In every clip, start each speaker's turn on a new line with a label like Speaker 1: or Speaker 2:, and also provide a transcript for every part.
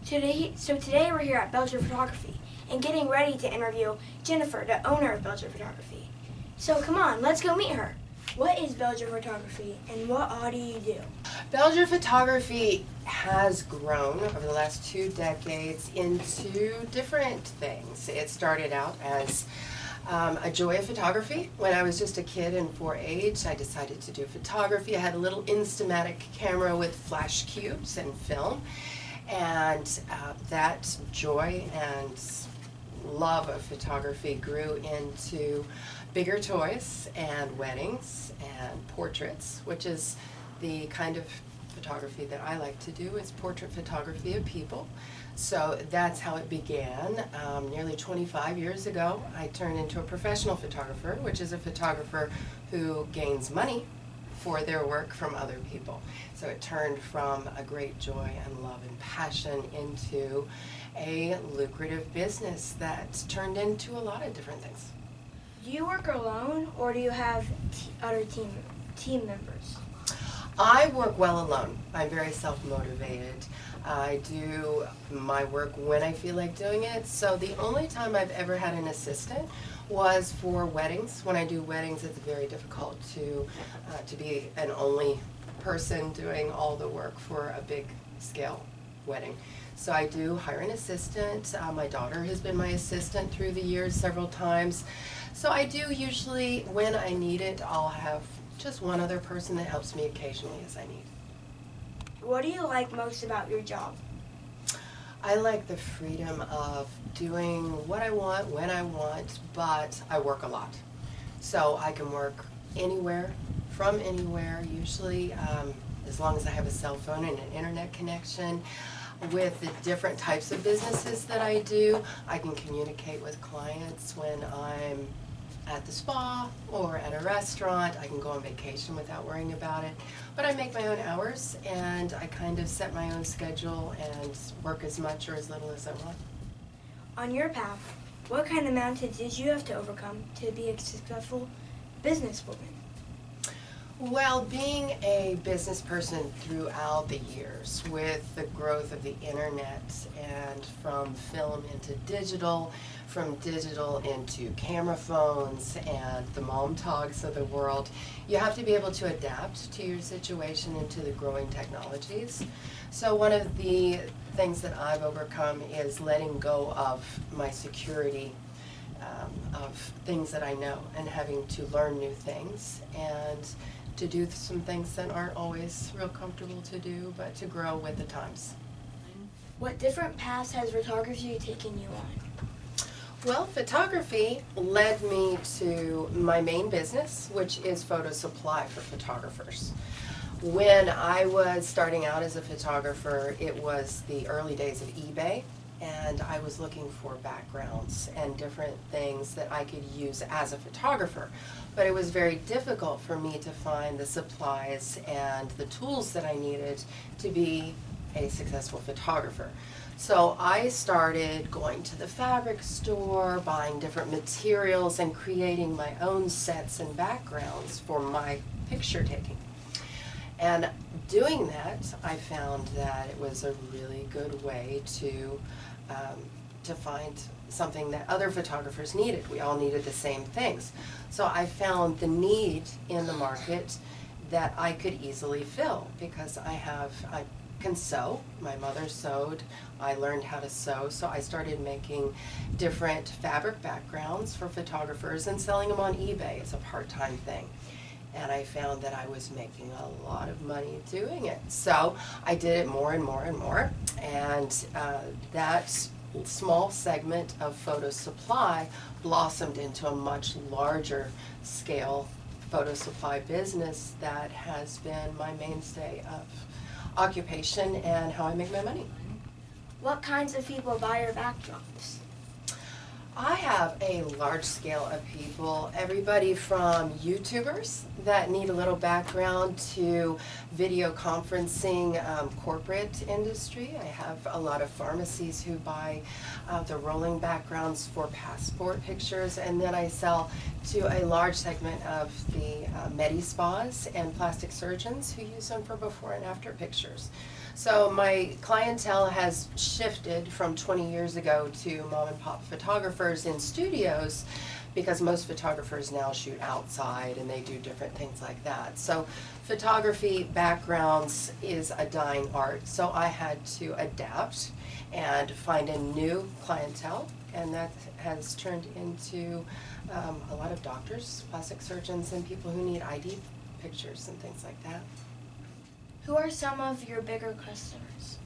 Speaker 1: Today we're here at Belger Photography and getting ready to interview Jennifer, the owner of Belger Photography. So come on, let's go meet her. What is Belger Photography and what all do you do?
Speaker 2: Belger Photography has grown over the last 2 decades into different things. It started out as a joy of photography. When I was just a kid in 4-H, I decided to do photography. I had a little Instamatic camera with flash cubes and film. And that joy and love of photography grew into bigger toys and weddings and portraits, which is the kind of photography that I like to do, is portrait photography of people. So that's how it began. Nearly 25 years ago, I turned into a professional photographer, which is a photographer who gains money for their work from other people. So it turned from a great joy and love and passion into a lucrative business that turned into a lot of different things.
Speaker 1: Do you work alone or do you have other team members?
Speaker 2: I work well alone. I'm very self-motivated. I do my work when I feel like doing it. So the only time I've ever had an assistant was for weddings. When I do weddings, it's very difficult to be an only person doing all the work for a big scale wedding. So I do hire an assistant. My daughter has been my assistant through the years several times. So I do usually, when I need it, I'll have just one other person that helps me occasionally as I need.
Speaker 1: What do you like most about your job?
Speaker 2: I like the freedom of doing what I want, when I want, but I work a lot. So I can work anywhere, from anywhere, usually, as long as I have a cell phone and an internet connection. With the different types of businesses that I do, I can communicate with clients when I'm at the spa or at a restaurant. I can go on vacation without worrying about it. But I make my own hours and I kind of set my own schedule and work as much or as little as I want.
Speaker 1: On your path, what kind of mountains did you have to overcome to be a successful businesswoman?
Speaker 2: Well, being a business person throughout the years with the growth of the internet and from film into digital, from digital into camera phones and the mom togs of the world, you have to be able to adapt to your situation and to the growing technologies. So one of the things that I've overcome is letting go of my security of things that I know and having to learn new things and to do some things that aren't always real comfortable to do, but to grow with the times.
Speaker 1: What different paths has photography taken you on?
Speaker 2: Well, photography led me to my main business, which is photo supply for photographers. When I was starting out as a photographer, it was the early days of eBay, and I was looking for backgrounds and different things that I could use as a photographer. But it was very difficult for me to find the supplies and the tools that I needed to be a successful photographer. So I started going to the fabric store, buying different materials and creating my own sets and backgrounds for my picture taking. And doing that, I found that it was a really good way to find something that other photographers needed. We all needed the same things. So I found the need in the market that I could easily fill because I can sew. My mother sewed. I learned how to sew, so I started making different fabric backgrounds for photographers and selling them on eBay. It's a part-time thing. And I found that I was making a lot of money doing it. So I did it more and more and more. And that small segment of photo supply blossomed into a much larger scale photo supply business that has been my mainstay of occupation and how I make my money.
Speaker 1: What kinds of people buy your backdrops?
Speaker 2: I have a large scale of people, everybody from YouTubers that need a little background to video conferencing, corporate industry. I have a lot of pharmacies who buy the rolling backgrounds for passport pictures, and then I sell to a large segment of the med-spas and plastic surgeons who use them for before and after pictures. So my clientele has shifted from 20 years ago to mom and pop photographers in studios, because most photographers now shoot outside and they do different things like that. So photography backgrounds is a dying art, so I had to adapt and find a new clientele, and that has turned into a lot of doctors, plastic surgeons, and people who need ID pictures and things like that.
Speaker 1: Who are some of your bigger customers?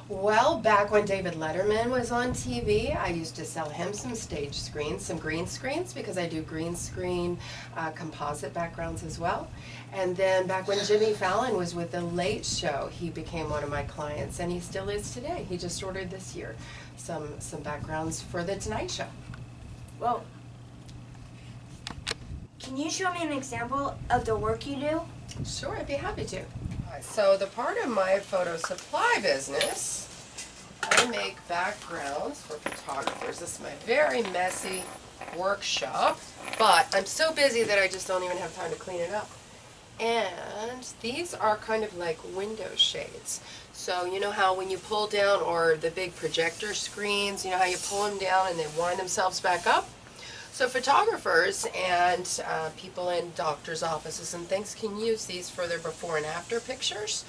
Speaker 2: Well, back when David Letterman was on TV, I used to sell him some stage screens, some green screens, because I do green screen composite backgrounds as well. And then back when Jimmy Fallon was with The Late Show, he became one of my clients, and he still is today. He just ordered this year some backgrounds for The Tonight Show.
Speaker 1: Well, can you show me an example of the work you do?
Speaker 2: Sure, I'd be happy to. So the part of my photo supply business, I make backgrounds for photographers. This is my very messy workshop, but I'm so busy that I just don't even have time to clean it up. And these are kind of like window shades. So you know how when you pull down, or the big projector screens, you know how you pull them down and they wind themselves back up? So photographers and people in doctors' offices and things can use these for their before and after pictures.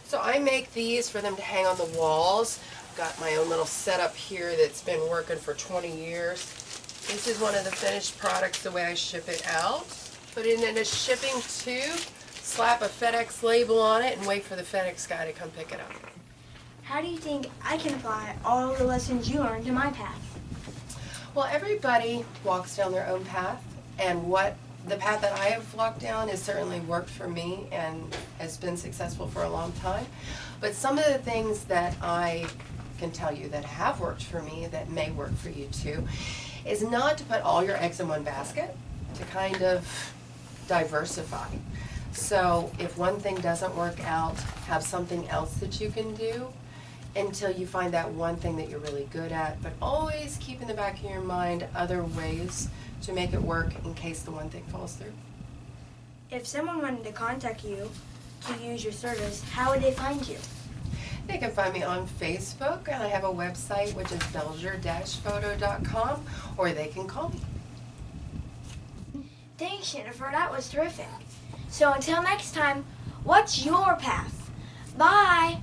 Speaker 2: So I make these for them to hang on the walls. I've got my own little setup here that's been working for 20 years. This is one of the finished products the way I ship it out. Put it in a shipping tube, slap a FedEx label on it, and wait for the FedEx guy to come pick it up.
Speaker 1: How do you think I can apply all the lessons you learned to my path?
Speaker 2: Well, everybody walks down their own path, and the path that I have walked down has certainly worked for me and has been successful for a long time. But some of the things that I can tell you that have worked for me, that may work for you too, is not to put all your eggs in one basket, to kind of diversify. So if one thing doesn't work out, have something else that you can do until you find that one thing that you're really good at, but always keep in the back of your mind other ways to make it work in case the one thing falls through.
Speaker 1: If someone wanted to contact you to use your service, how would they find you?
Speaker 2: They can find me on Facebook, and I have a website which is belger-photo.com, or they can call me.
Speaker 1: Thanks, Jennifer. That was terrific. So until next time, what's your path? Bye!